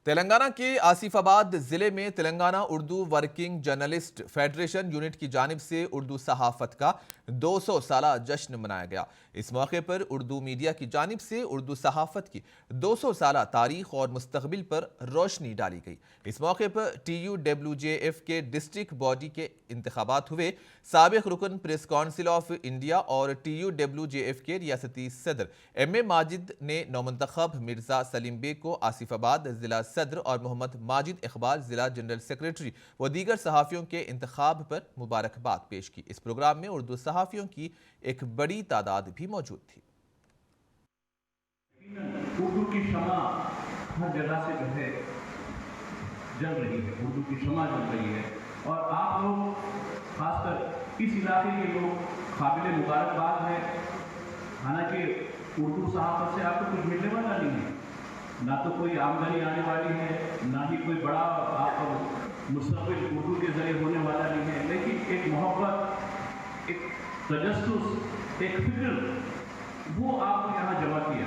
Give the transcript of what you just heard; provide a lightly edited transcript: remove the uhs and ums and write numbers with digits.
تلنگانہ کے آصف آباد ضلع میں Telangana Urdu working journalist federation unit کی جانب سے اردو صحافت کا 200 سالہ جشن منایا گیا۔ اس موقع پر اردو میڈیا کی جانب سے اردو صحافت کی 200 سالہ تاریخ اور مستقبل پر روشنی ڈالی گئی۔ اس موقع پر TUWJF کے ڈسٹرکٹ باڈی کے انتخابات ہوئے۔ سابق رکن پریس کونسل آف انڈیا اور TUWJF کے ریاستی صدر MA ماجد نے نومنتخب مرزا سلیم بیگ کو آصف آباد ضلع صدر اور محمد ماجد اقبال ضلع جنرل سیکریٹری و دیگر صحافیوں کے انتخاب پر مبارکباد پیش کی۔ اس پروگرام میں اردو صحافیوں کی ایک بڑی تعداد بھی موجود تھی۔ اردو کی شمع ہر جگہ سے جو ہے جل رہی ہے، اردو کی شمع جل رہی ہے، اور آپ لوگ خاص کر اس علاقے کے لوگ قابل مبارکباد ہیں۔ حالانکہ اردو صحافت سے آپ کو کچھ ملنے والا نہیں ہے، نہ تو کوئی آمدنی آنے والی ہے، نہ ہی کوئی بڑا آپ کو مستقبل اردو کے ذریعے ہونے والا نہیں ہے، لیکن ایک محبت، ایک تجسس، ایک فکر، وہ آپ کو یہاں جمع کیا۔